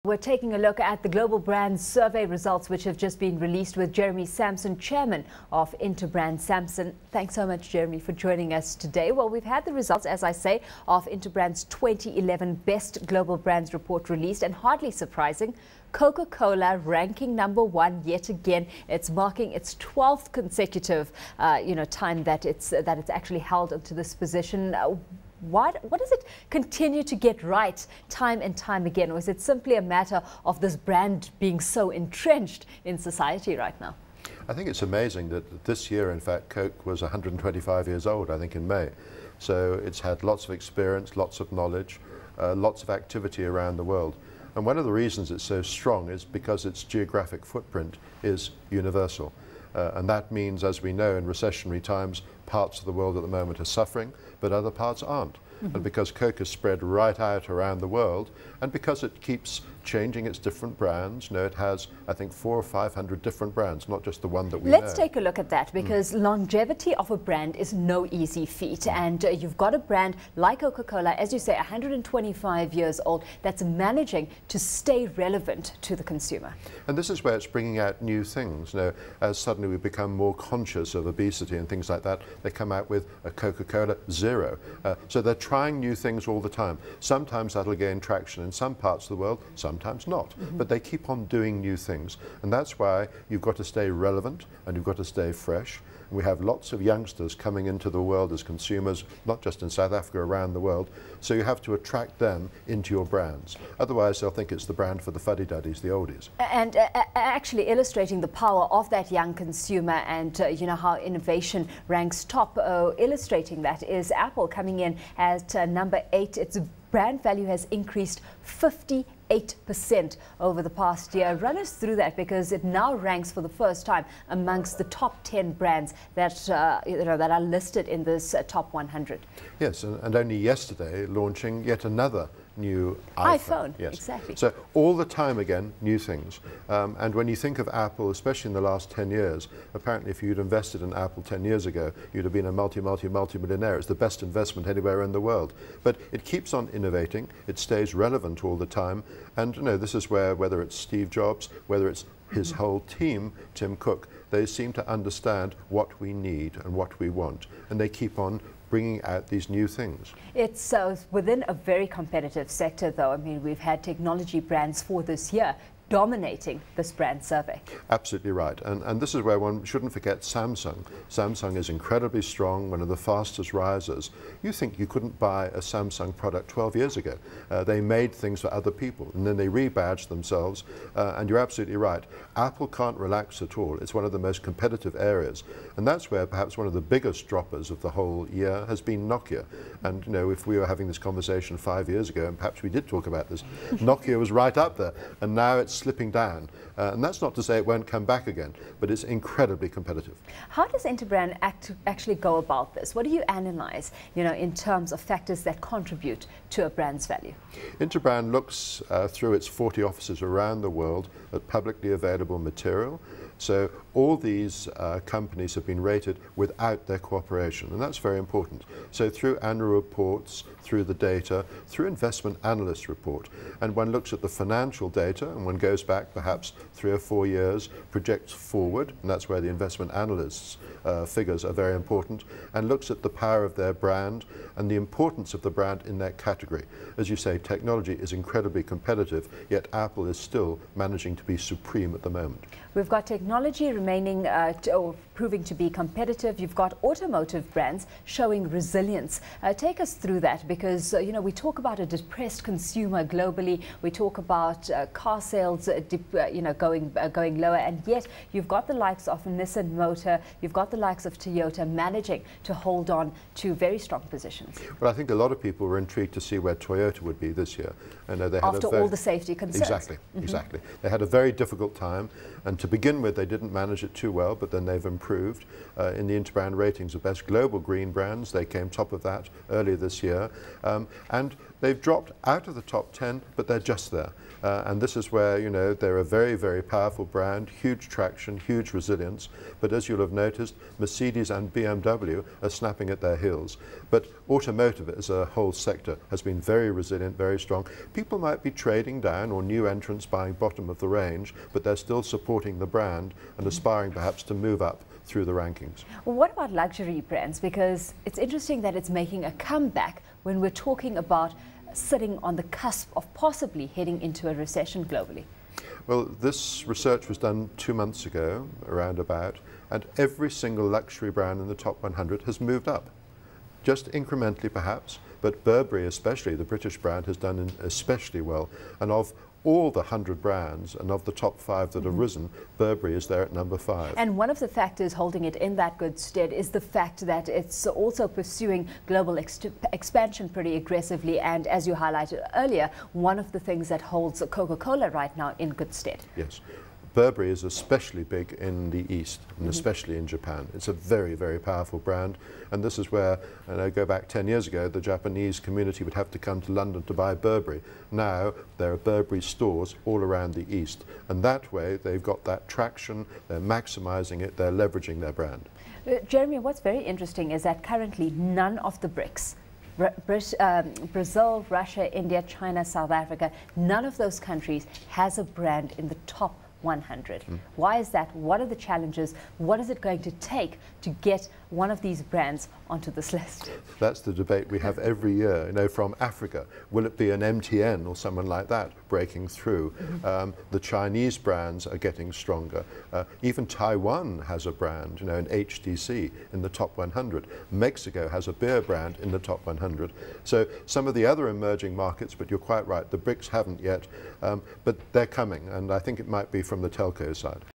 We're taking a look at the Global Brand Survey results, which have just been released, with Jeremy Sampson, chairman of Interbrand Sampson. Thanks so much, Jeremy, for joining us today. Well, we've had the results, as I say, of Interbrand's 2011 Best Global Brands report released, and hardly surprising, Coca-Cola ranking #1 yet again. It's marking its 12th consecutive, time that it's actually held onto this position. What does it continue to get right time and time again? Or is it simply a matter of this brand being so entrenched in society right now? I think it's amazing that this year, in fact, Coke was 125 years old, I think, in May. So it's had lots of experience, lots of knowledge, lots of activity around the world. And one of the reasons it's so strong is because its geographic footprint is universal. And that means, as we know, in recessionary times, parts of the world at the moment are suffering, but other parts aren't. And because Coke is spread right out around the world, and because it keeps changing its different brands, it has, I think, 400 or 500 different brands, not just the one that we know. Let's take a look at that, because longevity of a brand is no easy feat. And you've got a brand like Coca-Cola, as you say, 125 years old, that's managing to stay relevant to the consumer. And this is where it's bringing out new things. As suddenly we become more conscious of obesity and things like that, they come out with a Coca-Cola Zero. So they're trying new things all the time. Sometimes that'll gain traction in some parts of the world, sometimes not. But they keep on doing new things. And that's why you've got to stay relevant and you've got to stay fresh. And we have lots of youngsters coming into the world as consumers, not just in South Africa, around the world. So you have to attract them into your brands. Otherwise, they'll think it's the brand for the fuddy-duddies, the oldies. And actually illustrating the power of that young consumer and how innovation ranks top, illustrating that is Apple coming in at #8. Its brand value has increased 58% over the past year. Run us through that, because it now ranks for the first time amongst the top 10 brands that are listed in this top 100. Yes, and only yesterday launching yet another new iPhone. Yes. Exactly. So all the time again, new things. And when you think of Apple, especially in the last 10 years, apparently if you'd invested in Apple 10 years ago, you'd have been a multi-millionaire. It's the best investment anywhere in the world. But it keeps on innovating. It stays relevant all the time. And this is where, whether it's Steve Jobs, whether it's his whole team, Tim Cook, they seem to understand what we need and what we want. And they keep on bringing out these new things. It's within a very competitive sector, though. I mean, we've had technology brands for this year dominating this brand survey. Absolutely right. And this is where one shouldn't forget Samsung. Samsung is incredibly strong, one of the fastest risers. You think you couldn't buy a Samsung product 12 years ago. They made things for other people, and then they rebadged themselves. And you're absolutely right. Apple can't relax at all. It's one of the most competitive areas. And that's where perhaps one of the biggest droppers of the whole year has been Nokia. And if we were having this conversation 5 years ago, and perhaps we did talk about this, Nokia was right up there. And now it's slipping down. And that's not to say it won't come back again, but it's incredibly competitive. How does Interbrand actually go about this? What do you analyze, in terms of factors that contribute to a brand's value? Interbrand looks through its 40 offices around the world at publicly available material. So all these companies have been rated without their cooperation, and that's very important. So through annual reports, through the data, through investment analyst report, and one looks at the financial data, and one goes back perhaps 3 or 4 years, projects forward, and that's where the investment analysts' figures are very important, and looks at the power of their brand and the importance of the brand in that category. As you say, technology is incredibly competitive, yet Apple is still managing to be supreme at the moment. We've got technology remaining or proving to be competitive. You've got automotive brands showing resilience. Take us through that, because we talk about a depressed consumer globally. We talk about car sales going lower, and yet you've got the likes of Nissan Motor, you've got the likes of Toyota managing to hold on to very strong positions. Well, I think a lot of people were intrigued to see where Toyota would be this year. And they had after all the safety concerns. Exactly, exactly. They had a very difficult time, and to begin with, they didn't manage it too well, but then they've improved. In the Interbrand ratings of best global green brands, they came top of that earlier this year. And they've dropped out of the top 10, but they're just there. And this is where, you know, they're a very, very powerful brand, huge traction, huge resilience. But as you'll have noticed, Mercedes and BMW are snapping at their heels. But automotive as a whole sector has been very resilient, very strong. People might be trading down or new entrants buying bottom of the range, but they're still supporting the brand and aspiring perhaps to move up through the rankings. Well, what about luxury brands? Because it's interesting that it's making a comeback when we're talking about sitting on the cusp of possibly heading into a recession globally. Well, this research was done 2 months ago, around about, and every single luxury brand in the top 100 has moved up. Just incrementally perhaps, but Burberry especially, the British brand, has done especially well. And of all the 100 brands and of the top 5 that have risen, Burberry is there at number 5. And one of the factors holding it in that good stead is the fact that it's also pursuing global expansion pretty aggressively. And as you highlighted earlier, one of the things that holds Coca-Cola right now in good stead. Yes. Burberry is especially big in the East and especially in Japan. It's a very, very powerful brand, and this is where, and I go back 10 years ago, the Japanese community would have to come to London to buy Burberry. Now there are Burberry stores all around the East, and that way they've got that traction, they're maximizing it, they're leveraging their brand. Jeremy, what's very interesting is that currently none of the BRICS, Brazil, Russia, India, China, South Africa, none of those countries has a brand in the top 100. Why is that? What are the challenges? What is it going to take to get one of these brands onto this list? That's the debate we have every year. You know, from Africa, will it be an MTN or someone like that breaking through? The Chinese brands are getting stronger. Even Taiwan has a brand, you know, an HTC in the top 100. Mexico has a beer brand in the top 100. So some of the other emerging markets, but you're quite right, the BRICS haven't yet, but they're coming, and I think it might be from the telco side.